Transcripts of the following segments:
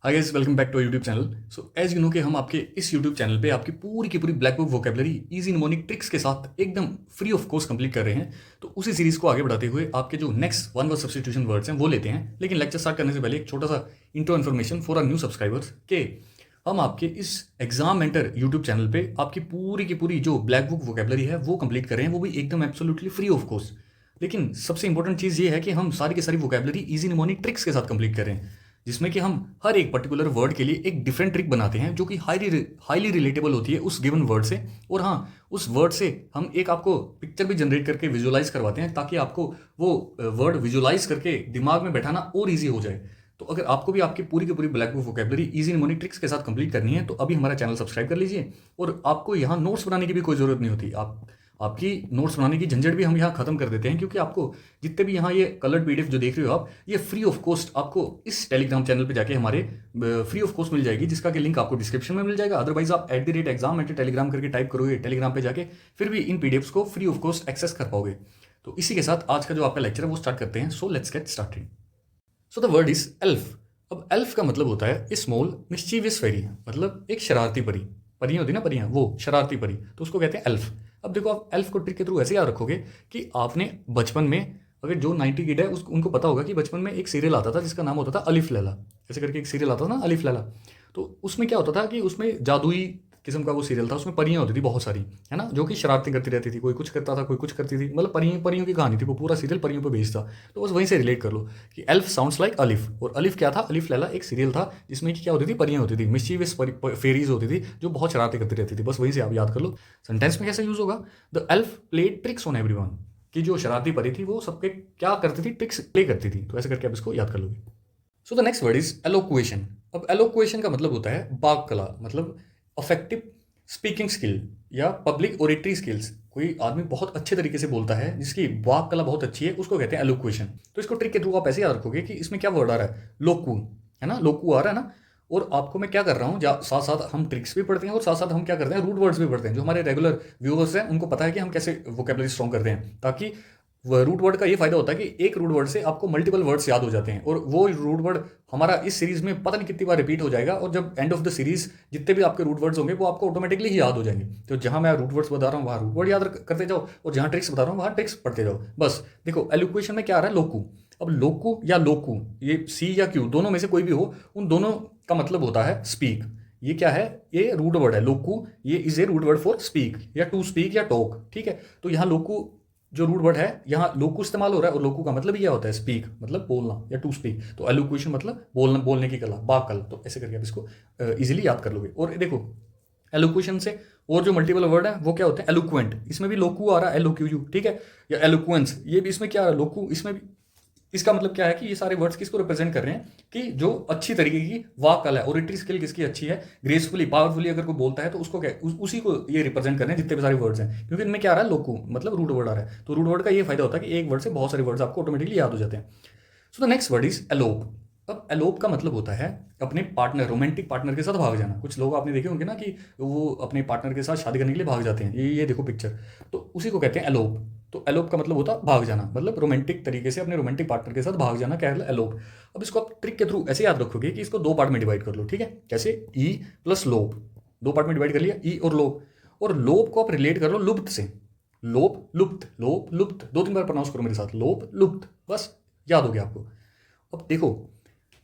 Hi guys, welcome back to YouTube channel. So as you know कि हम आपके इस यूट्यूब चैनल पे आपकी पूरी की पूरी black book vocabulary easy mnemonic tricks के साथ एकदम फ्री ऑफ कॉस्ट कंप्लीट कर रहे हैं। तो उसी सीरीज को आगे बढ़ाते हुए आपके जो next one word substitution words हैं वो लेते हैं। लेकिन लेक्चर स्टार्ट करने से पहले एक छोटा सा intro information for our new subscribers के हम आपके इस एग्जाम मेंटर यूट्यूब चैनल पे आपकी पूरी की पूरी जो ब्लैक बुक वोकेबलरी है वो कंप्लीट कर रहे हैं, वो भी एकदम एब्सोल्युटली फ्री ऑफ कॉस्ट। लेकिन सबसे इंपॉर्टेंट चीज़ ये है कि हम सारी की सारी वोकेबलरी इजी निमोनिक ट्रिक्स के साथ कंप्लीट कर रहे हैं, जिसमें कि हम हर एक पर्टिकुलर वर्ड के लिए एक डिफरेंट ट्रिक बनाते हैं जो कि हाईली रिलेटेबल होती है उस गिवन वर्ड से। और हाँ, उस वर्ड से हम एक आपको पिक्चर भी जनरेट करके विजुअलाइज करवाते हैं ताकि आपको वो वर्ड विजुअलाइज करके दिमाग में बैठाना और ईजी हो जाए। तो अगर आपको भी आपकी पूरी की पूरी black book vocabulary easy mnemonic tricks के साथ कंप्लीट करनी है तो अभी हमारा चैनल सब्सक्राइब कर लीजिए। और आपको यहाँ नोट्स बनाने की भी कोई ज़रूरत नहीं होती। आपकी नोट्स बनाने की झंझट भी हम यहाँ खत्म कर देते हैं, क्योंकि आपको जितने भी यहाँ ये कलर्ड पीडीएफ जो देख रहे हो आप, ये फ्री ऑफ कॉस्ट आपको इस टेलीग्राम चैनल पे जाके हमारे फ्री ऑफ कॉस्ट मिल जाएगी, जिसका कि लिंक आपको डिस्क्रिप्शन में मिल जाएगा। अदरवाइज आप @exam टेलीग्राम करके टाइप करोगे टेलीग्राम पे जाके, फिर भी इन पीडीएफ्स को फ्री ऑफ कॉस्ट एक्सेस कर पाओगे। तो इसी के साथ आज का जो आपका लेक्चर है वो स्टार्ट करते हैं। So let's get started. So the word is elf. अब एल्फ का मतलब होता है स्मॉल मिस्चीवियस फेरी, मतलब एक शरारती परी। परियां होती ना, परियां, वो शरारती परी, तो उसको कहते हैं एल्फ। अब देखो, आप एल्फ को ट्रिक के थ्रू ऐसे याद रखोगे कि आपने बचपन में, अगर जो 90 किड है उनको पता होगा कि बचपन में एक सीरियल आता था जिसका नाम होता था अलिफ लैला। ऐसे करके एक सीरियल आता था ना, अलिफ लैला। तो उसमें क्या होता था कि उसमें जादुई किस्म का वो सीरियल था, उसमें परियां होती थी बहुत सारी, है ना, जो कि शरारतें करती रहती थी। कोई कुछ करता था, कोई कुछ करती थी, मतलब परियों की कहानी थी, वो पूरा सीरियल परियों पे बेस्ड था। तो बस वहीं से रिलेट कर लो कि एल्फ साउंड्स लाइक अलिफ। और अलिफ क्या था? अलिफ लैला एक सीरियल था जिसमें कि क्या होती थी, परियां होती थी, मिस्चीवियस फेरीज होती थी जो बहुत शरारतें करती रहती थी। बस वहीं से आप याद कर लो। सेंटेंस में कैसे यूज होगा? The elf played tricks on everyone, कि जो शरारती परी थी वो सबके क्या करती थी, ट्रिक्स प्ले करती थी। तो ऐसे करके आप इसको याद कर लोगे। So the next word is elocution. अब एलोक्वेशन का मतलब होता है बाक कला, मतलब अफेक्टिव स्पीकिंग स्किल या पब्लिक ओरेटरी स्किल्स। कोई आदमी बहुत अच्छे तरीके से बोलता है, जिसकी वाक कला बहुत अच्छी है, उसको कहते हैं एलोक्वेशन। तो इसको ट्रिक के थ्रू आप ऐसे याद रखोगे कि इसमें क्या वर्ड आ रहा है, लोकू, है ना, लोकू आ रहा है ना। और आपको मैं क्या कर रहा हूँ, साथ साथ हम ट्रिक्स भी पढ़ते हैं और साथ साथ हम क्या करते हैं, रूट वर्ड्स भी पढ़ते हैं। जो हमारे रेगुलर व्यूअर्स हैं उनको पता है कि हम कैसे वोकेबलरी स्ट्रॉन्ग करते हैं, ताकि रूट वर्ड का ये फायदा होता है कि एक रूट वर्ड से आपको मल्टीपल वर्ड्स याद हो जाते हैं। और वो रूट वर्ड हमारा इस सीरीज में पता नहीं कितनी बार रिपीट हो जाएगा, और जब एंड ऑफ द सीरीज जितने भी आपके रूट वर्ड्स होंगे वो आपको ऑटोमेटिकली ही याद हो जाएंगे। तो जहां मैं रूट वर्ड्स बता रहा हूँ वहां रूट वर्ड याद करते जाओ, और जहां ट्रिक्स बता रहा हूँ वहां ट्रिक्स पढ़ते जाओ। बस देखो, एलोक्वेशन में क्या आ रहा है, लोकू। अब लोकू या लोकू, ये सी या क्यू दोनों में से कोई भी हो, उन दोनों का मतलब होता है स्पीक। ये क्या है? ये रूट वर्ड है लोकू। ये is a root word for speak या टू स्पीक या टॉक, ठीक है। तो यहाँ लोकू जो रूट वर्ड है, यहाँ लोकू इस्तेमाल हो रहा है, और लोकू का मतलब यह होता है स्पीक, मतलब बोलना या टू स्पीक। तो एलोक्वेशन मतलब बोलने की कला, बाक कला। तो ऐसे करके आप इसको इजीली याद कर लोगे। और देखो, एलोक्वेशन से और जो मल्टीपल वर्ड है वो क्या होते हैं, एलोक्वेंट, इसमें भी लोकू आ रहा है, एलोक्यू, ठीक है, या एलोक्वेंस, ये भी इसमें क्या है, लोकू, इसमें भी। इसका मतलब क्या है कि ये सारे वर्ड्स किसको रिप्रेजेंट कर रहे हैं, कि जो अच्छी तरीके की वाक कला है, ओरेटरी स्किल किसकी अच्छी है, ग्रेसफुली पावरफुली अगर कोई बोलता है तो उसको क्या, उसी को ये रिप्रेजेंट कर रहे हैं जितने भी सारे वर्ड्स हैं। क्योंकि इनमें क्या आ रहा है, लोकू, मतलब रूट वर्ड आ रहा है। तो रूट वर्ड का ये फायदा होता है कि एक वर्ड से बहुत सारे वर्ड्स आपको ऑटोमेटिकली याद हो जाते हैं। सो the next word is elope. अब एलोप का मतलब होता है अपने पार्टनर, रोमांटिक पार्टनर के साथ भाग जाना। कुछ लोग आपने देखे होंगे ना कि वो अपने पार्टनर के साथ शादी करने के लिए भाग जाते हैं, ये देखो पिक्चर, तो उसी को कहते हैं एलोप। तो एलोप का मतलब होता है भाग जाना, मतलब रोमांटिक तरीके से अपने रोमांटिक पार्टनर के साथ भाग जाना, क्या है, एलोप। अब इसको आप ट्रिक के थ्रू ऐसे याद रखोगे कि इसको दो पार्ट में डिवाइड कर लो, ठीक है। कैसे? ई प्लस लोप, दो पार्ट में डिवाइड कर लिया, ई और लोप। और लोप को आप रिलेट कर लो लुप्त से, लोप लुप्त, लोप लुप्त, 2-3 बार प्रोनाउंस करो मेरे साथ, लोप लुप्त, बस याद हो गया आपको। अब देखो,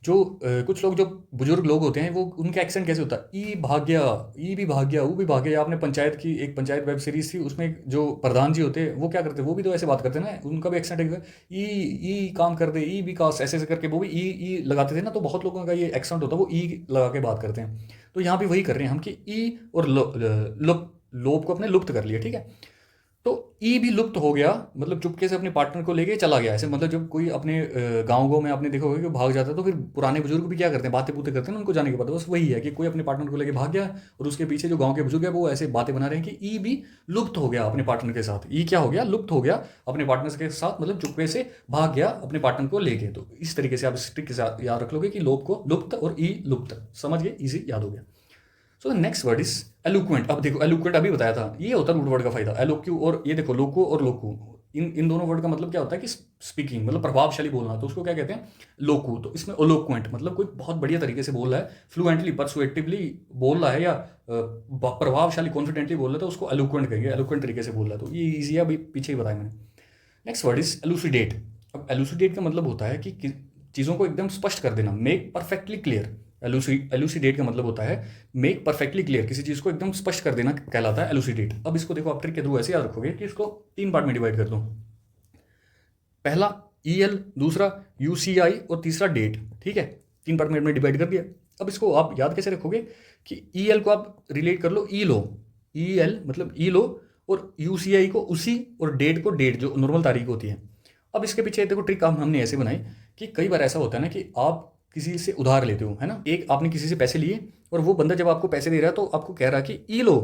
जो कुछ लोग, जो बुजुर्ग लोग होते हैं, वो उनका एक्सेंट कैसे होता है, ई भाग्या, ई भी भाग्या, ऊ भी भाग्या। आपने पंचायत की, एक पंचायत वेब सीरीज थी, उसमें जो प्रधान जी होते हैं वो क्या करते हैं, वो भी तो ऐसे बात करते हैं ना, उनका भी एक्सेंट है, ई ई काम कर दे, ई विकास, ऐसे ऐसे करके वो भी ई लगाते थे ना। तो बहुत लोगों का ये एक्सेंट होता है, वो ई लगा के बात करते हैं। तो यहाँ भी वही कर रहे हैं हम कि ई और लोप को अपने लुप्त कर लिया, ठीक है। तो ई भी लुप्त हो गया, मतलब चुपके से अपने पार्टनर को लेके चला गया। ऐसे मतलब जब कोई अपने गाँव में आपने देखा होगा कि भाग जाता है, तो फिर पुराने बुजुर्ग भी क्या करते हैं, बातें बूतें करते हैं ना उनको जाने के बाद। बस वही है कि कोई अपने पार्टनर को लेके भाग गया, और उसके पीछे जो गाँव के बुजुर्ग है वो ऐसे बातें बना रहे हैं कि ई भी लुप्त हो गया अपने पार्टनर के साथ। ई क्या हो गया? लुप्त हो गया अपने पार्टनर के साथ, मतलब चुपके से भाग गया अपने पार्टनर को लेके। तो इस तरीके से आप इस ट्रिक के साथ याद रख लोगे कि लोप को लुप्त और ई लुप्त, समझ गए, ईजी याद हो गया। So the next word is eloquent. अब देखो, एलुक्वेंट अभी बताया था, ये होता है रूट वर्ड का फायदा, एलोक्यू। और ये देखो, लोको और लोकू, इन इन दोनों वर्ड का मतलब क्या होता है कि स्पीकिंग मतलब प्रभावशाली बोलना, तो उसको क्या कहते हैं, लोकू। तो इसमें ओलोक्वेंट मतलब कोई बहुत बढ़िया तरीके से बोल रहा है, फ्लुएंटली परसुएटिवली बोल रहा है, या प्रभावशाली कॉन्फिडेंटली बोल रहा है, तो उसको एलोक्वेंट कहेंगे, एलोक्वेंट तरीके से बोल रहा है। तो ये ईजी है, अभी पीछे ही बताया मैंने। Next word is elucidate. अब एलुसिडेट का मतलब होता है कि चीज़ों को एकदम स्पष्ट कर देना, मेक परफेक्टली क्लियर। एलुसिडेट का मतलब होता है मेक परफेक्टली क्लियर, किसी चीज़ को एकदम स्पष्ट कर देना कहलाता है एलुसिडेट। अब इसको देखो, आप ट्रिक के थ्रू ऐसे याद रखोगे कि इसको 3 पार्ट में डिवाइड कर दो। पहला EL, दूसरा UCI और तीसरा डेट। ठीक है, 3 पार्ट में डिवाइड कर दिया। अब इसको आप याद कैसे रखोगे कि EL को आप रिलेट कर लो ई लो, EL मतलब ई लो, और UCI को उसी, और डेट को डेट, जो नॉर्मल तारीख होती है। अब इसके पीछे देखो ट्रिक हमने ऐसे बनाई कि कई बार ऐसा होता है ना कि आप किसी से उधार लेते हो, है ना, एक आपने किसी से पैसे लिए, और वो बंदा जब आपको पैसे दे रहा है तो आपको कह रहा है कि ई लो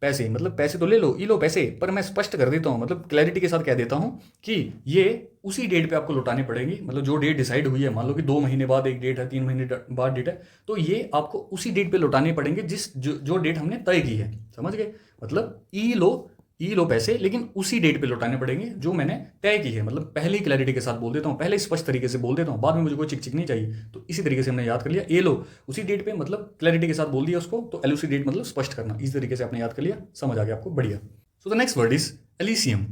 पैसे, मतलब पैसे तो ले लो, ई लो पैसे, पर मैं स्पष्ट कर देता हूँ, मतलब क्लैरिटी के साथ कह देता हूँ कि ये उसी डेट पे आपको लौटाने पड़ेंगी, मतलब जो डेट डिसाइड हुई है, मान लो कि 2 महीने बाद एक डेट है, 3 महीने बाद डेट है, तो ये आपको उसी डेट पे लौटाने पड़ेंगे जो डेट हमने तय की है। समझ गए, मतलब ई लो पैसे, लेकिन उसी डेट पे लौटाने पड़ेंगे जो मैंने तय की है। मतलब पहले ही क्लैरिटी के साथ बोल देता हूँ, पहले ही स्पष्ट तरीके से बोल देता हूँ, बाद में मुझे कोई चिक चिक नहीं चाहिए। तो इसी तरीके से हमने याद कर लिया, ए लो उसी डेट पे, मतलब क्लैरिटी के साथ बोल दिया उसको, तो एलुसिडेट मतलब स्पष्ट करना। इस तरीके से आपने याद कर लिया, समझ आ गया आपको, बढ़िया। सो the next word is Elysium.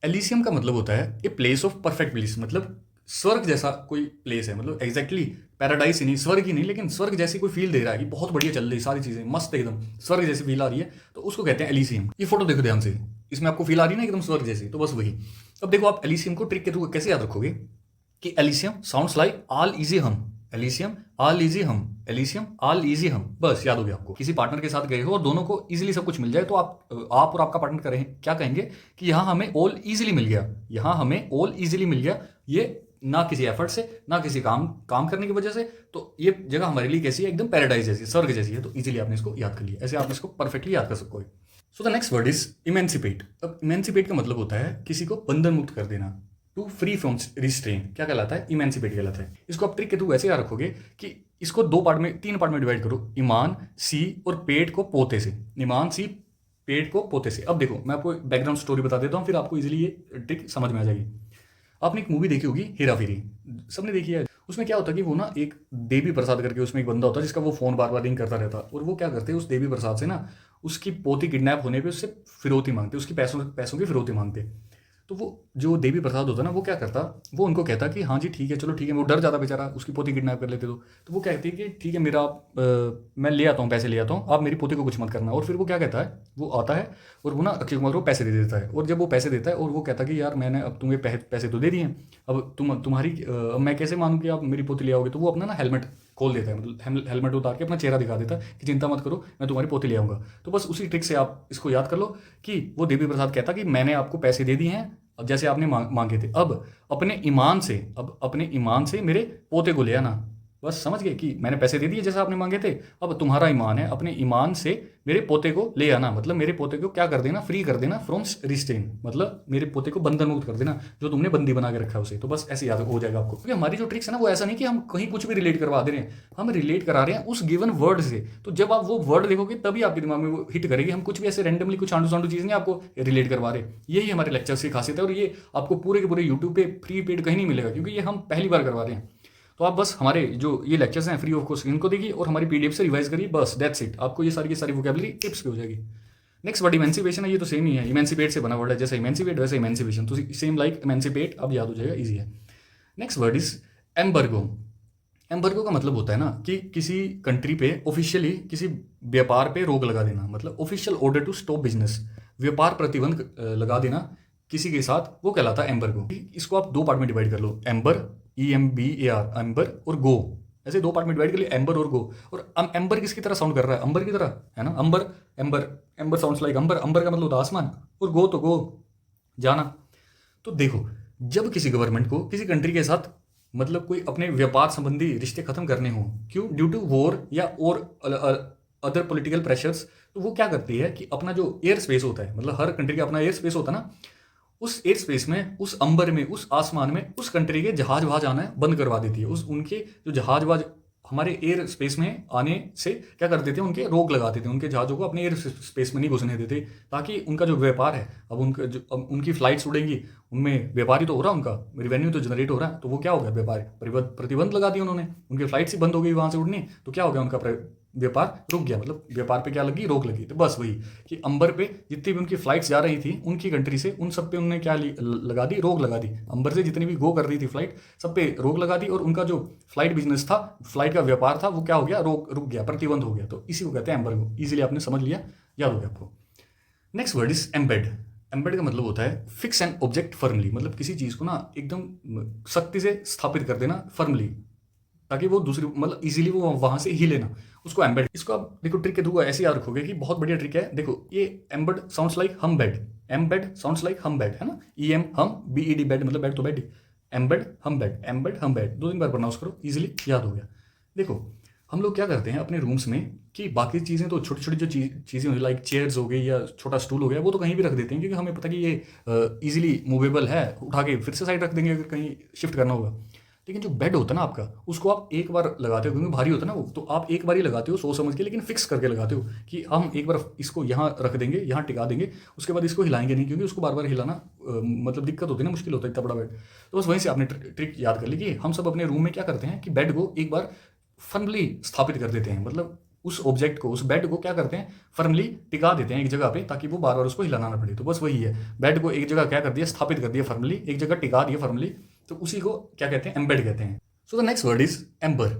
Elysium का मतलब होता है a place of perfect bliss, मतलब स्वर्ग जैसा कोई प्लेस है, मतलब एग्जैक्टली पैराडाइस ही नहीं, स्वर्ग ही नहीं, लेकिन स्वर्ग जैसी कोई फील दे रहा है कि बहुत बढ़िया चल रही, सारी चीजें मस्त एकदम स्वर्ग जैसी फील आ रही है, तो उसको कहते हैं एलिसियम। ये फोटो देखो ध्यान से, इसमें आपको फील आ रही है ना एकदम स्वर्ग जैसी, तो बस वही। अब देखो आप एलिसियम को ट्रिक के थ्रू कैसे याद रखोगे कि Elysium sounds like all easy हम, एलिसियम ऑल इजी हम, एलिसियम ऑल इजी हम, बस याद हो गया आपको। किसी पार्टनर के साथ गए हो और दोनों को इजीली सब कुछ मिल जाए, तो आप और आपका पार्टनर करें क्या कहेंगे कि यहाँ हमें ऑल इजीली मिल गया, यहाँ हमें ऑल इजीली मिल गया, ये ना किसी एफर्ट से, ना किसी काम करने की वजह से, तो ये जगह हमारे लिए कैसी है, एकदम पैराडाइज जैसी, स्वर्ग जैसी है। तो इजीली आपने इसको याद कर लिया, ऐसे आप इसको परफेक्टली याद कर सकोगे। सो the next word is emancipate. अब इमेंसिपेट का मतलब होता है किसी को बंधन मुक्त कर देना, टू फ्री फ्रॉम रिस्ट्रेन, क्या कहलाता है, इमेंसिपेट कहलाता है। इसको आप ट्रिक के थ्रू ऐसे याद रखोगे कि इसको 3 पार्ट में डिवाइड करो, ईमान, सी और पेट को पोते से, ईमान, सी, पेट को पोते से। अब देखो मैं आपको बैकग्राउंड स्टोरी बता देता हूँ, फिर आपको इजीली ये ट्रिक समझ में आ जाएगी। आपने एक मूवी देखी होगी हेरा फेरी, सबने देखी है। उसमें क्या होता है कि वो ना एक देवी प्रसाद करके उसमें एक बंदा होता है जिसका वो फोन बार बार रिंग करता रहता है, और वो क्या करते हैं उस देवी प्रसाद से ना उसकी पोती किडनैप होने पे उससे फिरौती मांगते, उसकी पैसों की फिरौती मांगते। तो वो जो देवी प्रसाद होता है ना, वो क्या करता, वो उनको कहता कि हाँ जी ठीक है, चलो ठीक है, वो डर जाता बेचारा, उसकी पोती किडनैप कर लेते तो वो कहती है कि ठीक है मेरा मैं ले आता हूँ, पैसे ले आता हूँ, आप मेरी पोती को कुछ मत करना। और फिर वो क्या कहता है, वो आता है और वो ना अक्षय कुमार को पैसे दे देता है, और जब वो पैसे देता है और वो कहता है कि यार मैंने अब तुम्हें पैसे तो दे दिए हैं, अब तुम्हारी मैं कैसे मानूँ कि आप मेरी पोती ले आओगे। तो वो अपना ना हेलमेट खोल देता है, मतलब हेलमेट उतार के अपना चेहरा दिखा देता है कि चिंता मत करो, मैं तुम्हारी पोती ले आऊँगा। तो बस उसी ट्रिक से आप इसको याद कर लो कि वो देवी प्रसाद कहता कि मैंने आपको पैसे दे दिए हैं, अब जैसे आपने मांगे थे, अब अपने ईमान से मेरे पोते को ले आना। बस समझ गए कि मैंने पैसे दे दिए जैसा आपने मांगे थे, अब तुम्हारा ईमान है, अपने ईमान से मेरे पोते को ले आना, मतलब मेरे पोते को क्या कर देना, फ्री कर देना फ्रॉम रिस्ट्रेन, मतलब मेरे पोते को बंधन मुक्त कर देना, जो तुमने बंदी बना के रखा है उसे। तो बस ऐसे याद हो जाएगा आपको, क्योंकि हमारी जो ट्रिक्स है ना, वो ऐसा नहीं कि हम कहीं कुछ भी रिलेट करवा दे रहे हैं, हम रिलेट करा रहे हैं उस गिवन वर्ड से। तो जब आप वो वर्ड देखोगे तभी आपके दिमाग में वो हिट करेगी, हम कुछ भी ऐसे रैंडमली कुछ आंडू सांडू चीज़ नहीं आपको रिलेट करवा रहे। यही हमारे लेक्चर्स की खासियत है, और ये आपको पूरे के पूरे यूट्यूब पे फ्री पेड कहीं नहीं मिलेगा, क्योंकि ये हम पहली बार करवा रहे हैं। तो आप बस हमारे जो ये लेक्चर्स हैं फ्री ऑफ कॉस्ट इनको देखिए और हमारी पीडीएफ से रिवाइज करिए, बस दैट्स इट, आपको ये सारी वोकैबुलरी टिप्स पे हो जाएगी। नेक्स्ट वर्ड इमेंसिपेशन है, ये तो सेम ही है, इमेंसिपेट से बना वर्ड है, जैसे इमेंसिपेट वैसे इमेंसिपेशन, तो सेम लाइक इमेंसिपेट, अब याद हो जाएगा, ईजी है। Next word is embargo. Embargo का मतलब होता है ना कि किसी कंट्री पे ऑफिशियली किसी व्यापार पे रोक लगा देना, मतलब official order to stop business, व्यापार प्रतिबंध लगा देना किसी के साथ, वो कहलाता है एम्बर्गो। इसको आप 2 पार्ट में डिवाइड कर लो, एम्बर EMBAR, एम्बर और गो, ऐसे 2 पार्ट में डिवाइड कर लिया, एम्बर और गो। और एम्बर किसकी तरह साउंड कर रहा है, अंबर की तरह, है ना, अंबर, एम्बर साउंड्स लाइक अंबर, अंबर का मतलब होता है आसमान, और गो तो गो जाना। तो देखो जब किसी गवर्नमेंट को किसी कंट्री के साथ मतलब कोई अपने व्यापार संबंधी रिश्ते खत्म करने हो, क्यों, ड्यू टू वॉर या और अदर पॉलिटिकल प्रेशर्स, तो वो क्या करती है कि अपना जो एयर स्पेस होता है, मतलब हर कंट्री का अपना एयर स्पेस होता है ना, उस एयर स्पेस में, उस अंबर में, उस आसमान में उस कंट्री के जहाज वहाज आना बंद करवा देती है, उस उनके जो जहाज वहाज हमारे एयर स्पेस में आने से क्या कर देते हैं, उनके रोक लगा देते हैं, उनके जहाज़ों को अपने एयर स्पेस में नहीं घुसने देते, ताकि उनका जो व्यापार है, अब उनकी फ्लाइट्स उड़ेंगी, उनमें व्यापार ही तो हो रहा है, उनका रेवेन्यू तो जनरेट हो रहा है, तो वो क्या हो गया, व्यापार प्रतिबंध लगा दिया उन्होंने, उनकी फ्लाइट्स ही बंद हो गई वहाँ से उड़नी, तो क्या हो गया, उनका व्यापार रुक गया, मतलब व्यापार पे क्या लगी, रोक लगी। तो बस वही कि अंबर पे जितनी भी उनकी फ्लाइट्स जा रही थी उनकी कंट्री से, उन सब पे उन्होंने क्या लगा दी, रोक लगा दी। अंबर से जितनी भी गो कर रही थी फ्लाइट, सब पे रोक लगा दी, और उनका जो फ्लाइट बिजनेस था, फ्लाइट का व्यापार था, वो क्या हो गया, रुक गया, प्रतिबंध हो गया। तो इसी को कहते हैं एम्बर को। इजीली आपने समझ लिया, याद हो गया आपको। Next word is embed. Embed का मतलब होता है फिक्स एन ऑब्जेक्ट फर्मली, मतलब किसी चीज़ को ना एकदम सख्ती से स्थापित कर देना फर्मली, ताकि वो दूसरी मतलब इजीली वो वहां से ही लेना, उसको एम्बेड। इसको आप देखो ट्रिक के थ्रू ऐसे याद रखोगे कि बहुत बढ़िया ट्रिक है। देखो ये एम्बेड साउंड्स लाइक हम बेड, एम्बेड साउंड्स लाइक हम बेड, है ना, ई एम हम बी ई डी बेड, मतलब बेड तो बेड ही, एम्बेड हम बेड, एम्बेड हम बेड, 2-3 बार प्रोनाउंस करो, इजीली याद हो गया। देखो हम लोग क्या करते हैं अपने रूम्स में कि बाकी चीज़ें तो छोटी छोटी जो चीज़ें हुई, लाइक चेयर्स हो गई या छोटा स्टूल हो गया, वो तो कहीं भी रख देते हैं, क्योंकि हमें पता कि ये इजीली मूवेबल है, उठा के फिर से साइड रख देंगे अगर कहीं शिफ्ट करना होगा। लेकिन जो बेड होता है ना आपका, उसको आप एक बार लगाते हो, क्योंकि भारी होता है ना वो, तो आप एक बार ही लगाते हो सोच समझ के, लेकिन फिक्स करके लगाते हो कि हम एक बार इसको यहाँ रख देंगे, यहाँ टिका देंगे, उसके बाद इसको हिलाएंगे नहीं, क्योंकि उसको बार बार हिलाना मतलब दिक्कत होती है ना, मुश्किल होता है इतना बड़ा बेड। तो बस वहीं से आपने ट्रिक याद कर ली कि हम सब अपने रूम में क्या करते हैं कि बेड को एक बार फर्मली स्थापित कर देते हैं, मतलब उस ऑब्जेक्ट को, उस बेड को क्या करते हैं, फर्मली टिका देते हैं एक जगह पे, ताकि वो बार बार उसको हिलाना ना पड़े। तो बस वही है, बेड को एक जगह क्या कर दिया, स्थापित कर दिया फर्मली, एक जगह टिका दिया फर्मली, तो उसी को क्या कहते हैं, एम्बेड कहते हैं। सो the next word is amber.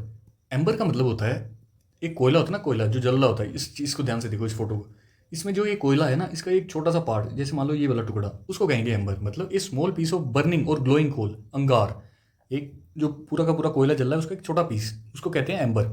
Amber का मतलब होता है एक कोयला होता है ना, कोयला जो जल रहा होता है, इस चीज़ को ध्यान से देखो, इस फोटो को, इसमें जो ये कोयला है ना, इसका एक छोटा सा पार्ट, जैसे मान लो ये वाला टुकड़ा, उसको कहेंगे एम्बर, मतलब ए स्मॉल पीस ऑफ बर्निंग और ग्लोइंग कोल, अंगार, एक जो पूरा का पूरा कोयला जल रहा है उसका एक छोटा पीस, उसको कहते हैं एम्बर।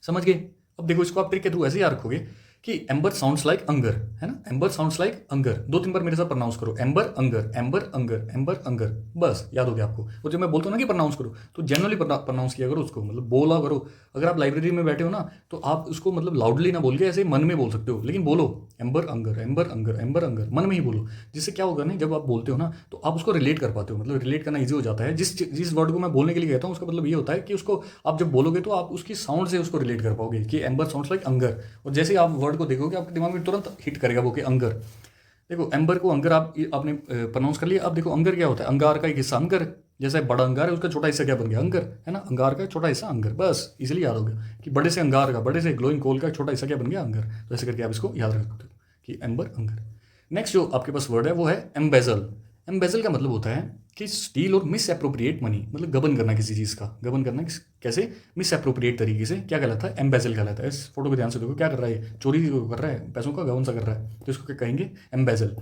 समझ गए। अब देखो इसको आप ट्रिक के थ्रू ऐसे याद रखोगे कि एम्बर साउंड्स लाइक अंगर, है ना, एम्बर साउंड्स लाइक अंगर, 2-3 बार मेरे साथ प्रोनाउंस करो, एम्बर अंगर, एम्बर अंगर, एम्बर अंगर, बस याद हो गया आपको। वो जब मैं बोलता हूँ ना कि प्रोनाउंस करो, तो जनरली प्रोनाउंस किया करो उसको, मतलब बोला करो। अगर आप लाइब्रेरी में बैठे हो ना, तो आप उसको मतलब लाउडली ना बोल के ऐसे मन में बोल सकते हो, लेकिन बोलो एम्बर अंगर, एम्बर अंगर, एम्बर अंगर, मन में ही बोलो। जिससे क्या होगा ना, जब आप बोलते हो ना, तो आप उसको रिलेट कर पाते हो, मतलब रिलेट करना ईजी हो जाता है। जिस वर्ड को मैं बोलने के लिए कहता हूँ, उसका मतलब ये होता है कि उसको आप जब बोलोगे तो आप उसकी साउंड से उसको रिलेट कर पाओगे कि एम्बर साउंड्स लाइक अंगर, और जैसे आप वर्ड को देखोगे आपके दिमाग में तुरंत हिट करेगा वो कि अंगर। देखो एम्बर को अंगर आपने प्रोनाउंस कर लिया। अब देखो अंगर क्या होता है, अंगार का एक हिस्सा अंगर, जैसे बड़ा अंगार है उसका छोटा हिस्सा क्या बन गया, अंगर, है ना, अंगार का छोटा हिस्सा अंगर, बस इसलिए याद हो गया कि बड़े से अंगार का, बड़े से ग्लोइंग कोल का छोटा हिस्सा क्या बन गया, अंगर। तो ऐसे करके आप इसको याद रख सकते हो कि एम्बर अंगर। नेक्स्ट जो आपके पास वर्ड है वो है एम्बेजल। एम्बेजल का मतलब होता है कि स्टील और मिस एप्रोप्रिएट मनी, मतलब गबन करना किसी चीज़ का, गबन करना कैसे, मिस एप्रोप्रिएट तरीके से, क्या कहलाता है, एम्बेजल कहलाता है। इस फोटो को ध्यान से देखो, क्या कर रहा है, चोरी कर रहा है, पैसों का गबन सा कर रहा है, तो इसको क्या कहेंगे, एम्बेजल।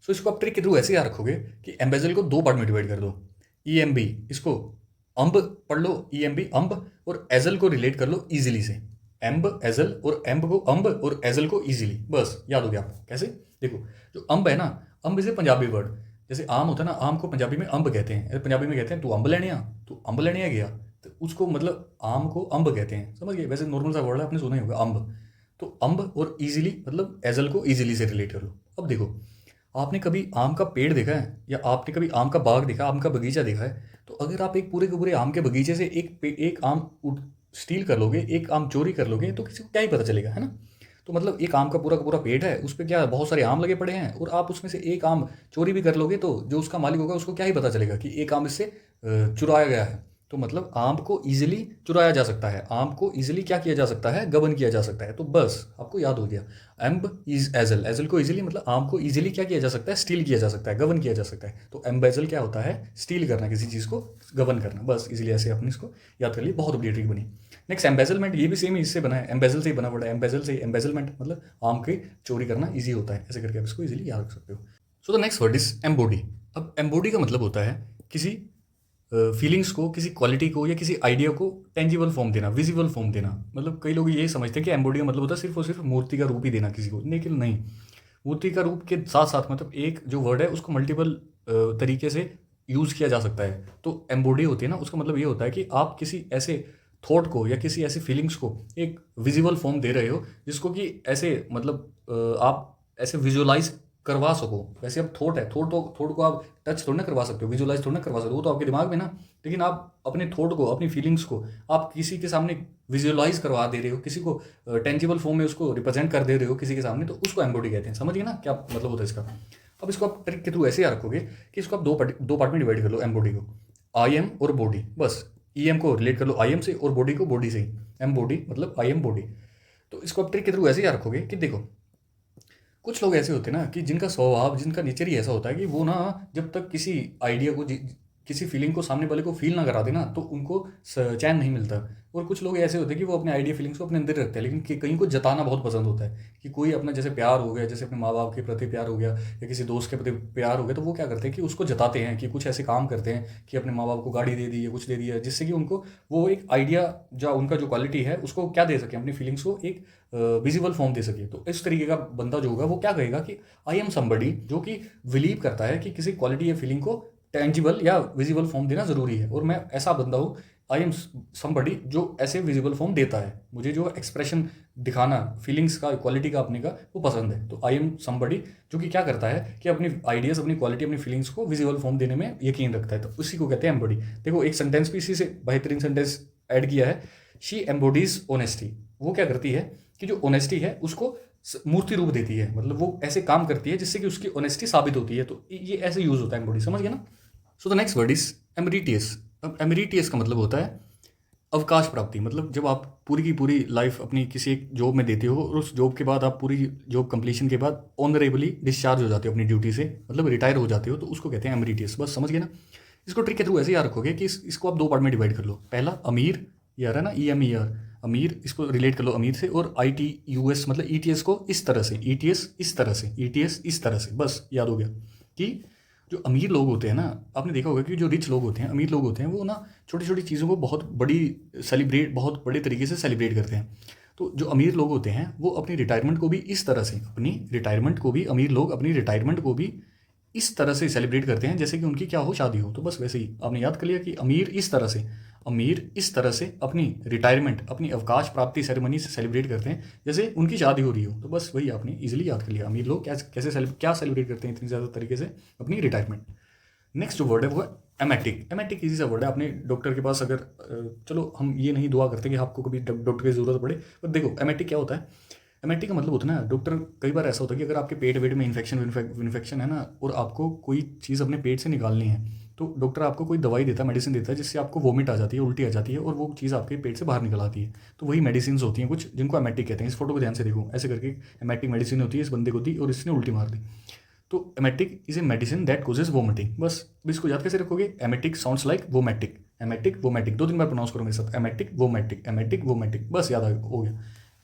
सो इसको आप ट्रिक के थ्रू ऐसे याद रखोगे कि एम्बेजल को 2 पार्ट में डिवाइड कर दो, ई एम बी, इसको अम्ब पढ़ लो, ई एम बी अम्ब, और एजल को रिलेट कर लो ईजिली से, एम्ब एजल, और एम्ब को अम्ब और एजल को ईजिली, बस याद हो गया आपको। कैसे, देखो जो अम्ब है ना, अम्ब इज ए पंजाबी वर्ड, जैसे आम होता है ना, आम को पंजाबी में अम्ब कहते हैं, पंजाबी में कहते हैं तू अम्ब लेने आ, तू अम्ब लेने आ गया, तो उसको मतलब आम को अम्ब कहते हैं, समझ गए। वैसे नॉर्मल सा वर्ड है, आपने सुना ही होगा अम्ब। तो अम्ब और ईजिली मतलब एजल को ईजिली से रिलेट कर लो। अब देखो आपने कभी आम का पेड़ देखा है, या आपने कभी आम का बाग देखा, आम का बगीचा देखा है, तो अगर आप एक पूरे के पूरे आम के बगीचे से एक आम स्टील कर लोगे, एक आम चोरी कर लोगे, तो किसी को क्या ही पता चलेगा, है ना। तो मतलब एक आम का पूरा पेड़ है, उस पर क्या बहुत सारे आम लगे पड़े हैं, और आप उसमें से एक आम चोरी भी कर लोगे, तो जो उसका मालिक होगा उसको क्या ही पता चलेगा कि एक आम इससे चुराया गया है। तो मतलब आम को ईजिली चुराया जा सकता है, आम को ईजिली क्या किया जा सकता है, गबन किया जा सकता है। तो बस आपको याद हो गया, एम्ब इज एजल, एजल को ईजिली मतलब आम को ईजिली क्या किया जा सकता है, स्टील किया जा सकता है, गबन किया जा सकता है। तो एम्बेजल क्या होता है, स्टील करना, किसी चीज़ को गबन करना, बस इजीली ऐसे आपने इसको याद कर लिया, बहुत बड़ी ट्रिक बनी। नेक्स्ट एम्बेजलमेंट, ये भी सेम इससे बना है, एम्बेजल से ही बना पड़ा है, एम्बेजल से एम्बेजलमेंट मतलब आम की चोरी करना ईजी होता है, ऐसे करके आप इसको ईजिली याद रख सकते हो। So the next word is embody. अब एम्बोडी का मतलब होता है किसी फीलिंग्स को, किसी क्वालिटी को, या किसी आइडिया को टेंजिबल फॉर्म देना, विजिबल फॉर्म देना। मतलब कई लोग ये समझते हैं कि एम्बोडी का मतलब होता है सिर्फ और सिर्फ मूर्ति का रूप ही देना किसी को, लेकिन नहीं, मूर्ति का रूप के साथ साथ मतलब एक जो वर्ड है उसको मल्टीपल तरीके से यूज़ किया जा सकता है। तो एम्बोडी होती है ना, उसका मतलब ये होता है कि आप किसी ऐसे थॉट को या किसी ऐसी फीलिंग्स को एक विजिबल फॉर्म दे रहे हो, जिसको कि ऐसे मतलब आप ऐसे विजुअलाइज करवा सको। वैसे अब थॉट है, थॉट को आप टच थोड़ा ना करवा सकते हो, विजुअलाइज थोड़ा ना करवा सकते हो, वो तो आपके दिमाग में ना। लेकिन आप अपने थॉट को, अपनी फीलिंग्स को आप किसी के सामने विजुअलाइज करवा दे रहे हो, किसी को टेंजिबल फॉर्म में उसको रिप्रेजेंट कर दे रहे हो किसी के सामने, तो उसको एम्बॉडी कहते हैं। समझिए ना क्या मतलब होता है इसका। अब इसको आप ट्रिक के थ्रू ऐसे याद रखोगे कि इसको आप दो पार्ट में डिवाइड कर लो एम्बॉडी को, आई एम और बॉडी। बस ई एम को रिलेट कर लो आई एम से और बॉडी को बॉडी से ही, एम बॉडी मतलब आई एम बॉडी। तो इसको आप ट्रिक के थ्रू ऐसे याद रखोगे कि देखो, कुछ लोग ऐसे होते हैं ना कि जिनका स्वभाव, जिनका नेचर ही ऐसा होता है कि वो ना जब तक किसी आइडिया को, किसी फीलिंग को सामने वाले को फील ना करा देना तो उनको चैन नहीं मिलता। और कुछ लोग ऐसे होते हैं कि वो अपने आइडिया फीलिंग्स को अपने अंदर रखते हैं, लेकिन कहीं को जताना बहुत पसंद होता है कि कोई अपना जैसे प्यार हो गया, जैसे अपने माँ बाप के प्रति प्यार हो गया या किसी दोस्त के प्रति प्यार हो गया, तो वो क्या करते हैं कि उसको जताते हैं, कि कुछ ऐसे काम करते हैं कि अपने माँ बाप को गाड़ी दे दी या कुछ दे दिया, जिससे कि उनको वो एक आइडिया, जो उनका जो क्वालिटी है उसको क्या दे सके, अपनी फीलिंग्स को एक विजिबल फॉर्म दे सके। तो इस तरीके का बंदा जो होगा वो क्या कहेगा कि आई एम समबडी, जो कि बिलीव करता है कि किसी क्वालिटी या फीलिंग को टेंजिबल या विजिबल फॉर्म देना जरूरी है, और मैं ऐसा बंदा हूँ, आई एम समबडी, जो ऐसे विजिबल फॉर्म देता है। मुझे जो एक्सप्रेशन दिखाना फीलिंग्स का, क्वालिटी का अपने का, वो पसंद है। तो आई एम समबडी जो कि क्या करता है कि अपनी आइडियाज़, अपनी क्वालिटी, अपनी फीलिंग्स को विजिबल फॉर्म देने में यकीन रखता है। तो उसी को कहते हैं एम्बॉडी। देखो एक सेंटेंस भी इसी से बेहतरीन सेंटेंस ऐड किया है, शी एम्बॉडीज ऑनेस्टी। वो क्या करती है कि जो ऑनेस्टी है उसको मूर्ति रूप देती है, मतलब वो ऐसे काम करती है जिससे कि उसकी ऑनेस्टी साबित होती है। तो ये ऐसे यूज होता है एम्बॉडी, समझ गए ना। So the next word is emeritus. अब एमरिटियस का मतलब होता है अवकाश प्राप्ति। मतलब जब आप पूरी की पूरी लाइफ अपनी किसी एक जॉब में देते हो और उस जॉब के बाद आप पूरी जॉब कंप्लीशन के बाद ऑनरेबली डिस्चार्ज हो जाते हो अपनी ड्यूटी से, मतलब रिटायर हो जाते हो, तो उसको कहते हैं एमरिटियस। बस समझ गए ना। इसको ट्रिक के थ्रू ऐसे याद रखोगे कि इसको आप दो पार्ट में डिवाइड कर लो। पहला अमीर, ये आ रहा है ना, ई एम ई आर, अमीर, इसको रिलेट कर लो अमीर से, और आई टी यू एस मतलब ई टी एस को इस तरह से, ई टी एस इस तरह से, ई टी एस इस तरह से। बस याद हो गया कि जो अमीर लोग होते हैं ना, आपने देखा होगा कि जो रिच लोग होते हैं, अमीर लोग होते हैं, वो ना छोटी छोटी चीज़ों को बहुत बहुत बड़े तरीके से सेलिब्रेट करते हैं। तो जो अमीर लोग होते हैं वो अपनी रिटायरमेंट को भी इस तरह से, अपनी रिटायरमेंट को भी, अमीर लोग अपनी रिटायरमेंट को भी इस तरह से सेलिब्रेट करते हैं जैसे कि उनकी क्या हो, शादी हो। तो बस वैसे ही आपने याद कर लिया कि अमीर इस तरह से अपनी रिटायरमेंट, अपनी अवकाश प्राप्ति सेरेमनी से सेलिब्रेट करते हैं जैसे उनकी शादी हो रही हो। तो बस वही आपने इजीली याद कर लिया, अमीर लोग क्या सेलिब्रेट करते हैं इतनी ज़्यादा तरीके से अपनी रिटायरमेंट। नेक्स्ट जो वर्ड है वो है एमेटिक। एमेटिक इजी सा वर्ड है। आपने डॉक्टर के पास अगर चलो हम ये नहीं दुआ करते कि आपको कभी डॉक्टर की ज़रूरत पड़े, पर देखो एमेटिक क्या होता है। एमेटिक का मतलब होता है ना, डॉक्टर, कई बार ऐसा होता है कि अगर आपके पेट वेट में इन्फेक्शन है ना, और आपको कोई चीज़ अपने पेट से निकालनी है, तो डॉक्टर आपको कोई दवाई देता है, मेडिसिन देता है, जिससे आपको वोमिट आ जाती है, उल्टी आ जाती है, और वो चीज़ आपके पेट से बाहर निकल आती है। तो वही मेडिसिन होती हैं कुछ, जिनको एमेटिक कहते हैं। इस फोटो को ध्यान से देखो, ऐसे करके एमेटिक मेडिसिन होती है, इस बंदे को दी और इसने उल्टी मार दी। तो emetic is a medicine that causes vomiting. बस अब इसको याद कैसे रखोगे, एमेटिक साउंड्स लाइक वोमेटिक, एमेटिक वोमेटिक, 2-3 बार प्रोनाउंस करो मेरे साथ, एमेटिक वोमेटिक, एमेटिक वोमेटिक। बस याद हो गया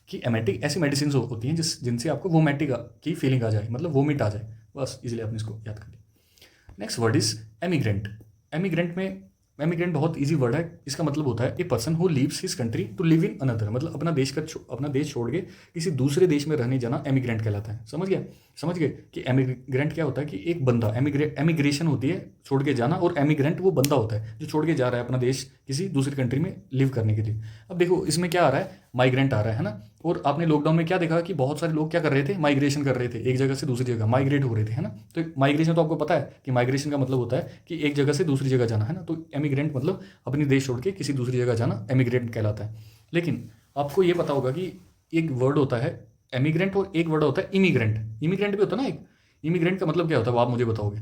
कि एमेटिक ऐसी मेडिसिन होती हैं जिनसे आपको वोमेटिक की फीलिंग आ जाए, मतलब वोमिट आ जाए। बस इजीली आपने इसको याद कर लिया। Next word is emigrant. Emigrant बहुत इजी वर्ड है। इसका मतलब होता है a person who leaves his country to live in another, मतलब अपना देश छोड़ के किसी दूसरे देश में रहने जाना एमिग्रेंट कहलाता है। समझ गए कि एमिग्रेंट क्या होता है कि एक बंदा, एमिग्रेशन होती है छोड़ के जाना, और एमिग्रेंट वो बंदा होता है जो छोड़ के जा रहा है अपना देश किसी दूसरी कंट्री में लिव करने के लिए। अब देखो इसमें क्या आ रहा है, माइग्रेंट आ रहा है ना। और आपने लॉकडाउन में क्या देखा कि बहुत सारे लोग क्या कर रहे थे, माइग्रेशन कर रहे थे, एक जगह से दूसरी जगह माइग्रेट हो रहे थे, है ना। तो माइग्रेशन तो आपको पता है कि माइग्रेशन का मतलब होता है कि एक जगह से दूसरी जगह जाना, है ना। तो एमिग्रेंट मतलब अपनी देश छोड़ के किसी दूसरी जगह जाना, एमिग्रेंट कहलाता है। लेकिन आपको ये पता होगा कि एक वर्ड होता है एमिग्रेंट और एक वर्ड होता है इमिग्रेंट। इमिग्रेंट भी होता है ना एक। इमिग्रेंट का मतलब क्या होता है वो आप मुझे बताओगे।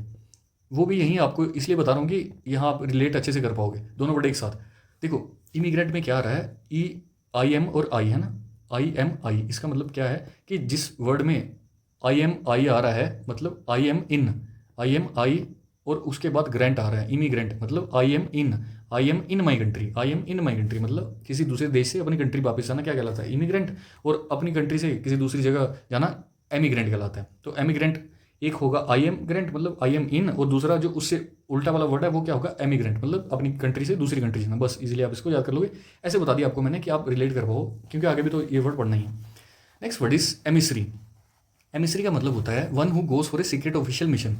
वो भी यहीं आपको इसलिए बता रहा हूँ कि यहाँ आप रिलेट अच्छे से कर पाओगे दोनों वर्ड एक साथ। देखो इमिग्रेंट में क्या आ रहा है, ई आई एम और आई, है ना, आई एम आई। इसका मतलब क्या है कि जिस वर्ड में आई एम आई आ रहा है, मतलब आई एम आई, और उसके बाद ग्रेंट आ रहा है, इमिग्रेंट मतलब I am in my country, मतलब किसी दूसरे देश से अपनी कंट्री वापस आना क्या कहलाता है, इमिग्रेंट। और अपनी कंट्री से किसी दूसरी जगह जाना एमिग्रेंट कहलाता है। तो एमिग्रेंट एक होगा आई एम ग्रेंट मतलब आई एम इन, और दूसरा जो उससे उल्टा वाला वर्ड है वो क्या होगा, एमिग्रेंट मतलब अपनी कंट्री से दूसरी कंट्री जाना। बस इजीली आप इसको याद कर लोगे। ऐसे बता दिया आपको मैंने कि आप रिलेट कर पाओ, क्योंकि आगे भी तो ये वर्ड पढ़ना ही है। Next word is emissary. Emissary का मतलब होता है one who goes for a secret official mission,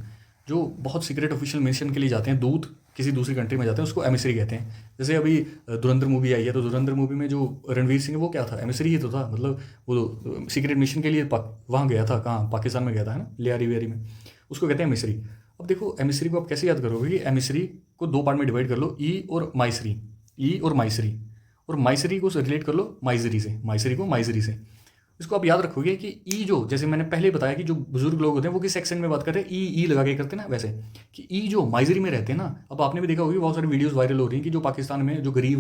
जो बहुत सीक्रेट ऑफिशियल मिशन के लिए जाते हैं, दूत किसी दूसरी कंट्री में जाते हैं, उसको एमिसरी कहते हैं। जैसे अभी धुरंधर मूवी आई है, तो धुरंधर मूवी में जो रणवीर सिंह है वो क्या था, एमिसरी ही तो था। मतलब वो सीक्रेट मिशन के लिए वहाँ गया था, कहाँ, पाकिस्तान में गया था, है ना, लियारी वेरी में, उसको कहते हैं एमिसरी। अब देखो एमिसरी को आप कैसे याद करोगे कि एमिसरी को दो पार्ट में डिवाइड कर लो, ई और माइसरी, ई और माइसरी, और माइसरी को रिलेट कर लो माइजरी से, माइसरी को माइजरी से। इसको आप याद रखोगे कि ई, जो जैसे मैंने पहले बताया कि जो बुजुर्ग लोग होते हैं वो किस एक्सेंट में बात करते हैं, ई लगा के करते हैं ना, वैसे कि ई जो माइजरी में रहते हैं ना। अब आपने भी देखा होगी बहुत सारी वीडियोस वायरल हो रही हैं कि जो पाकिस्तान में जो गरीब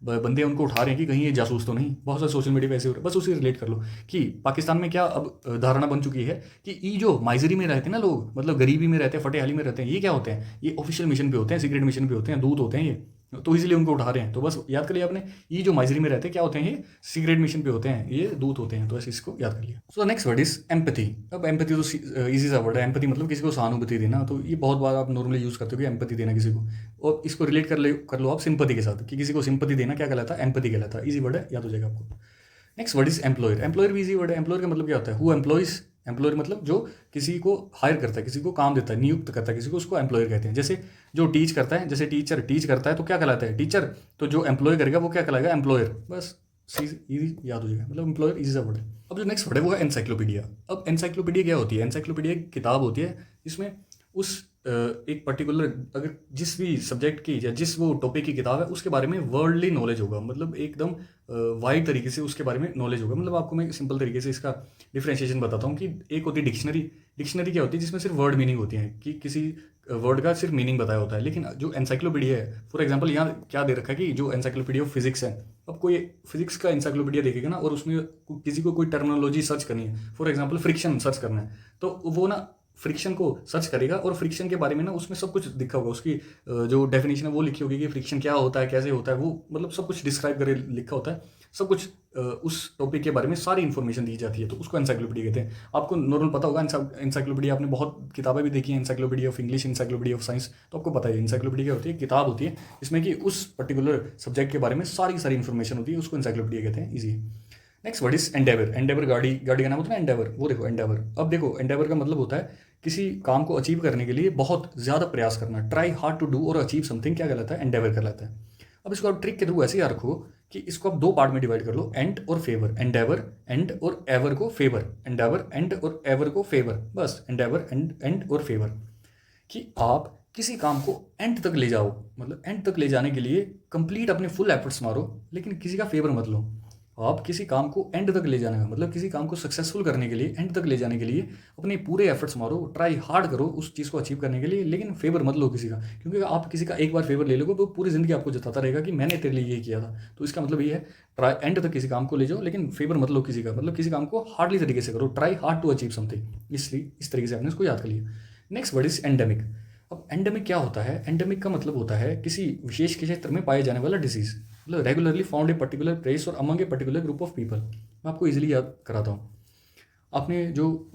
बंदे हैं उनको उठा रहे हैं कि कहीं ये जासूस तो नहीं। बहुत सारे सोशल मीडिया पे ऐसे हो रहे हैं, बस उसे रिलेट कर लो कि पाकिस्तान में क्या अब धारणा बन चुकी है कि ई जो माइजरी में रहते हैं ना लोग, मतलब गरीबी में रहते हैं, फटेहाली में रहते हैं, ये क्या होते हैं, ये ऑफिशियल मिशन पे होते हैं, सीक्रेट मिशन पे होते हैं, दूत होते हैं ये, तो इसीलिए उनको उठा रहे हैं। तो बस याद कर लिया आपने, ये जो माइजरी में रहते हैं क्या होते हैं, ये सीक्रेट मिशन पे होते हैं, ये दूत होते हैं। तो ऐसे इसको याद कर लिया। So next word is empathy. अब एम्पैथी तो इजी सा वर्ड है। एम्पैथी मतलब किसी को सहानुभूति देना, तो ये बहुत बार आप नॉर्मली यूज करते हो कि एम्पैथी देना किसी को, और इसको रिलेट कर लो आप सिंपैथी के साथ, कि किसी को सिंपैथी देना क्या कहलाता है, एम्पैथी कहलाता है। इजी वर्ड है, याद हो जाएगा आपको। Next word is employer. Employer भी इजी वर्ड है। एम्प्लॉयर का मतलब क्या होता है, हु एम्प्लॉयज, एम्प्लॉयर मतलब जो किसी को हायर करता है, किसी को काम देता है, नियुक्त करता है किसी को, उसको एम्प्लॉयर कहते हैं। जैसे जो टीच करता है, जैसे टीचर टीच करता है तो क्या कहलाता है, टीचर। तो जो एम्प्लॉय करेगा वो क्या कहलाएगा, एम्प्लॉयर। बस इजी याद हो जाएगा, मतलब एम्प्लॉयर इजी सा वर्ड है। अब जो नेक्स्ट वर्ड है वो है एनसाइक्लोपीडिया। अब एनसाइक्लोपीडिया क्या होती है, एनसाइक्लोपीडिया एक किताब होती है जिसमें उस एक पर्टिकुलर, अगर जिस भी सब्जेक्ट की या जिस वो टॉपिक की किताब है उसके बारे में वर्ल्डली नॉलेज होगा, मतलब एकदम वाइड तरीके से उसके बारे में नॉलेज होगा। मतलब आपको मैं सिंपल तरीके से इसका डिफ्रेंशिएशन बताता हूँ कि एक होती है डिक्शनरी। डिक्शनरी क्या होती है, जिसमें सिर्फ वर्ड मीनिंग होती है, कि किसी वर्ड का सिर्फ मीनिंग बताया होता है। लेकिन जो एनसाइक्लोपीडिया है, फॉर एग्जांपल यहाँ क्या दे रखा है कि जो एनसाइक्लोपीडिया ऑफ फिजिक्स है, अब कोई फिजिक्स का एनसाइक्लोपीडिया देखेगा ना और उसमें किसी को कोई टर्मिनोलॉजी सर्च करनी है, फॉर एग्जांपल फ्रिक्शन सर्च करना है, तो वो ना फ्रिक्शन को सर्च करेगा और फ्रिक्शन के बारे में ना उसमें सब कुछ लिखा होगा, उसकी जो डेफिनेशन है वो लिखी होगी कि फ्रिक्शन क्या होता है, कैसे होता है, वो मतलब सब कुछ डिस्क्राइब करे लिखा होता है, सब कुछ उस टॉपिक के बारे में सारी इन्फॉर्मेशन दी जाती है, तो उसको एनसाइक्लोपीडिया कहते हैं। आपको नॉर्मल पता होगा एनसाइक्लोपीडिया, आपने बहुत किताबें भी देखी हैं, encyclopedia of English, encyclopedia of science, तो आपको पता है एनसाइक्लोपीडिया क्या होती है, किताब होती है जिसमें कि उस पर्टिकुलर सब्जेक्ट के बारे में सारी इन्फॉर्मेशन होती है, उसको एनसाइक्लोपीडिया कहते हैं। Easy. Next word is Endeavour. Endeavour गाड़ी का नाम होता है ना, एंडेवर, वो देखो एंडेवर। अब देखो एंडेवर का मतलब होता है किसी काम को अचीव करने के लिए बहुत ज़्यादा प्रयास करना, ट्राई हार्ड टू डू और अचीव समथिंग, क्या कहलाता है, एंडेवर कहलाता है। अब इसको आप ट्रिक के थ्रू ऐसे याद रखो कि इसको आप दो पार्ट में डिवाइड कर लो, एंड और फेवर। एंडेवर एंड और एवर को फेवर, एंडेवर एंड और एवर को फेवर, बस एंडेवर एंड और फेवर, कि आप किसी काम को एंड तक ले जाओ, मतलब एंड तक ले जाने के लिए कंप्लीट अपने फुल एफर्ट्स मारो, लेकिन किसी का फेवर मत लो। आप किसी काम को एंड तक ले जाने का मतलब किसी काम को सक्सेसफुल करने के लिए, एंड तक ले जाने के लिए अपने पूरे एफर्ट्स मारो, ट्राई हार्ड करो उस चीज़ को अचीव करने के लिए, लेकिन फेवर मत लो किसी का, क्योंकि आप किसी का एक बार फेवर ले लोगे तो पूरी ज़िंदगी आपको जताता रहेगा कि मैंने तेरे लिए ये किया था। तो इसका मतलब ये है, ट्राई एंड तक किसी काम को ले जाओ लेकिन फेवर मत लो किसी का, मतलब किसी काम को हार्डली तरीके से करो, try hard to achieve something. इसलिए इस तरीके से आपने इसको याद कर लिया। Next word is endemic. अब एंडेमिक क्या होता है, एंडेमिक का मतलब होता है किसी विशेष क्षेत्र में पाए जाने वाला डिसीज, मतलब regularly found a particular place और among a particular group of people. मैं आपको इजीली याद कराता हूँ। आपने जो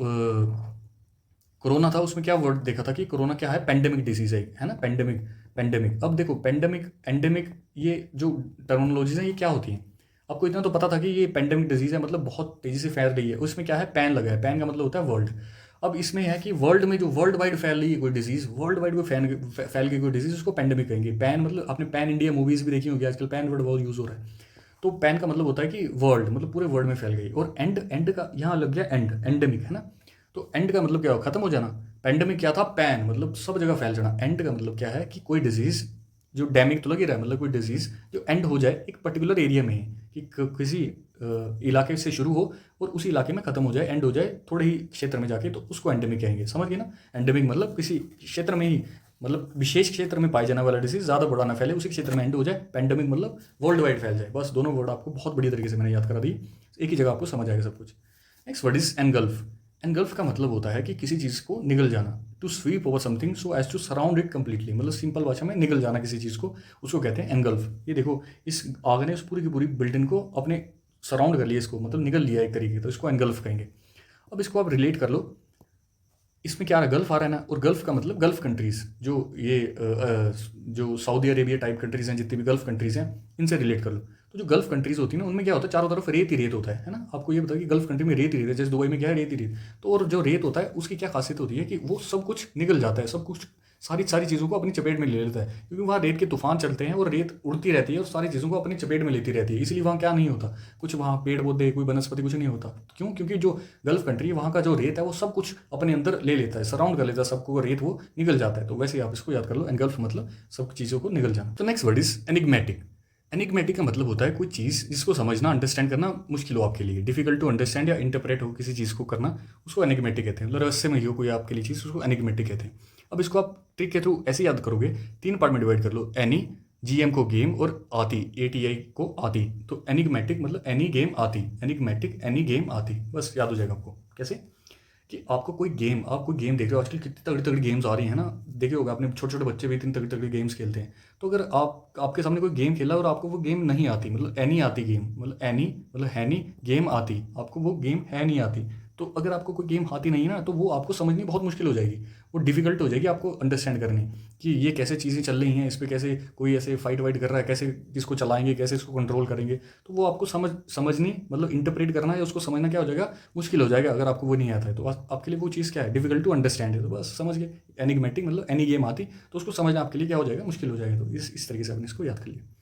कोरोना था उसमें क्या वर्ड देखा था कि कोरोना क्या है, पेंडेमिक डिसीज है ना, पेंडेमिक। पेंडेमिक, अब देखो पेंडेमिक, एंडेमिक, ये जो टर्मिनोलॉजीज हैं ये क्या होती हैं। आपको इतना तो पता था कि ये पेंडेमिक डिजीज है, मतलब बहुत तेजी से फैल रही है, उसमें क्या है, पैन लगा है, पैन का मतलब होता है वर्ल्ड। अब इसमें है कि वर्ल्ड में जो वर्ल्ड वाइड फैल रही है कोई डिजीज, वर्ल्ड वाइड कोई फैल गई कोई डिजीज, उसको पेंडेमिक कहेंगे। पैन मतलब आपने पैन इंडिया मूवीज भी देखी होगी, आजकल पैन वर्ड बहुत यूज हो रहा है। तो पैन का मतलब होता है कि वर्ल्ड, मतलब पूरे वर्ल्ड में फैल गई। और एंड का यहाँ लग गया एंड, एंडेमिक है ना, तो एंड का मतलब क्या हो, खत्म हो जाना। पेंडेमिक क्या था, पैन मतलब सब जगह फैल जाना। एंड का मतलब क्या है कि कोई डिजीज जो डैमिक तो लग ही रहा है, मतलब कोई डिजीज जो एंड हो जाए एक पर्टिकुलर एरिया में, कि किसी इलाके से शुरू हो और उसी इलाके में खत्म हो जाए, एंड हो जाए थोड़े ही क्षेत्र में जाके, तो उसको एंडेमिक कहेंगे। समझ गए ना, एंडेमिक मतलब किसी क्षेत्र में ही, मतलब विशेष क्षेत्र में पाए जाने वाला डिसीज, ज़्यादा बड़ा ना फैले, उसी क्षेत्र में एंड हो जाए। पेंडेमिक मतलब वर्ल्ड वाइड फैल जाए। बस दोनों वर्ड आपको बहुत बढ़िया तरीके से मैंने याद करा दी, एक ही जगह आपको समझ आएगा सब कुछ। Next word is engulf. Engulf का मतलब होता है कि किसी चीज़ को निगल जाना, to sweep over something so as to surround it completely, मतलब सिंपल भाषा में निगल जाना किसी चीज़ को, उसको कहते हैं एनगल्फ। ये देखो इस आग ने उस पूरी की पूरी बिल्डिंग को अपने सराउंड कर लिया, इसको मतलब निगल लिया एक तरीके, तो इसको एनगल्फ कहेंगे। अब इसको आप रिलेट कर लो, इसमें क्या है, गल्फ आ रहा है ना, और गल्फ का मतलब गल्फ कंट्रीज, जो ये जो सऊदी अरेबिया टाइप कंट्रीज हैं, जितनी भी गल्फ कंट्रीज हैं, इनसे रिलेट कर लो। तो जो गल्फ कंट्रीज़ होती है ना, उनमें क्या होता है, चारों तरफ रेत ही रेत होता है ना। आपको ये बताया कि गल्फ कंट्री में रेत ही रेत है, जैसे दुबई में क्या है, रेत ही रेत। तो और जो रेत होता है उसकी क्या खासियत होती है कि वो सब कुछ निगल जाता है, सब कुछ सारी सारी चीज़ों को अपनी चपेट में ले लेता है, क्योंकि वहाँ रेत के तूफान चलते हैं और रेत उड़ती रहती है और सारी चीज़ों को अपनी चपेट में लेती रहती है। इसलिए वहाँ क्या नहीं होता, कुछ वहाँ पेड़ पौधे, कोई वनस्पति, कुछ नहीं होता। क्यों? क्योंकि जो गल्फ कंट्री है, वहाँ का जो रेत है वो सब कुछ अपने अंदर ले लेता है, सराउंड कर लेता है सबको, रेत वो निगल जाता है। तो वैसे ही आप इसको याद कर लो, एनगल्फ मतलब सब चीज़ों को निगल जाना। तो next word is enigmatic. Enigmatic का मतलब होता है कोई चीज़ जिसको समझना, अंडरस्टैंड करना मुश्किल हो आपके लिए, डिफिकल्ट टू अंडरस्टैंड या इंटरप्रेट हो किसी चीज़ को करना, उसको एनिग्मेटिक कहते हैं। मतलब रहस्य में ही हो कोई आपके लिए चीज़, उसको एनिग्मेटिक कहते हैं। अब इसको आप ट्रिक के थ्रू ऐसे याद करोगे, 3 पार्ट में डिवाइड कर लो, एनी, जीएम को गेम और आती, एटीआई को आती। तो एनिग्मेटिक मतलब एनी गेम आती, एनिग्मेटिक एनी गेम आती, बस याद हो जाएगा आपको। कैसे? कि आपको कोई गेम, आप कोई गेम देख रहे हो, आजकल कितनी तगड़ी तगड़ी गेम्स आ रही हैं ना, देखे होगा आपने, छोटे छोटे बच्चे भी इतनी तगड़ी तगड़ी गेम्स खेलते हैं। तो अगर आपके सामने कोई गेम खेला और आपको वो गेम नहीं आती, मतलब एनी आती गेम, मतलब एनी मतलब है नहीं, गेम आती, आपको वो गेम है नहीं आती। तो अगर आपको कोई गेम आती नहीं है ना, तो वो आपको समझनी बहुत मुश्किल हो जाएगी, वो डिफिकल्ट हो जाएगी आपको अंडरस्टैंड करनी, कि ये कैसे चीज़ें चल रही हैं, इस पर कैसे कोई ऐसे फाइट वाइट कर रहा है, कैसे इसको चलाएंगे, कैसे इसको कंट्रोल करेंगे। तो वो आपको समझनी मतलब इंटरप्रेट करना है, उसको समझना क्या हो जाएगा, मुश्किल हो जाएगा अगर आपको वो नहीं आता है। तो आपके लिए वो चीज़ क्या है, डिफिकल्ट टू अंडरस्टैंड है। तो बस समझ गए, एनिग्मेटिक मतलब एनी गेम आती, तो उसको समझना आपके लिए क्या हो जाएगा, मुश्किल हो जाएगा। तो इस तरीके से आपने इसको याद कर लिया।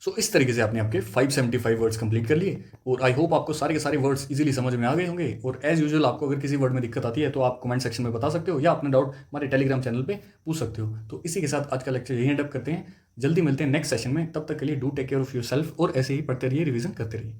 सो इस तरीके से आपने आपके 575 वर्ड्स कंप्लीट कर लिए, और आई होप आपको सारे के सारे वर्ड्स इजीली समझ में आ गए होंगे। और एज यूजुअल आपको अगर किसी वर्ड में दिक्कत आती है तो आप कमेंट सेक्शन में बता सकते हो, या अपना डाउट हमारे टेलीग्राम चैनल पे पूछ सकते हो। तो इसी के साथ आज का लेक्चर यही एंड अप करते हैं, जल्दी मिलते हैं नेक्स्ट सेशन में। तब तक के लिए do take care of yourself, और ऐसे ही पढ़ते रहिए, रिवीजन करते रहिए।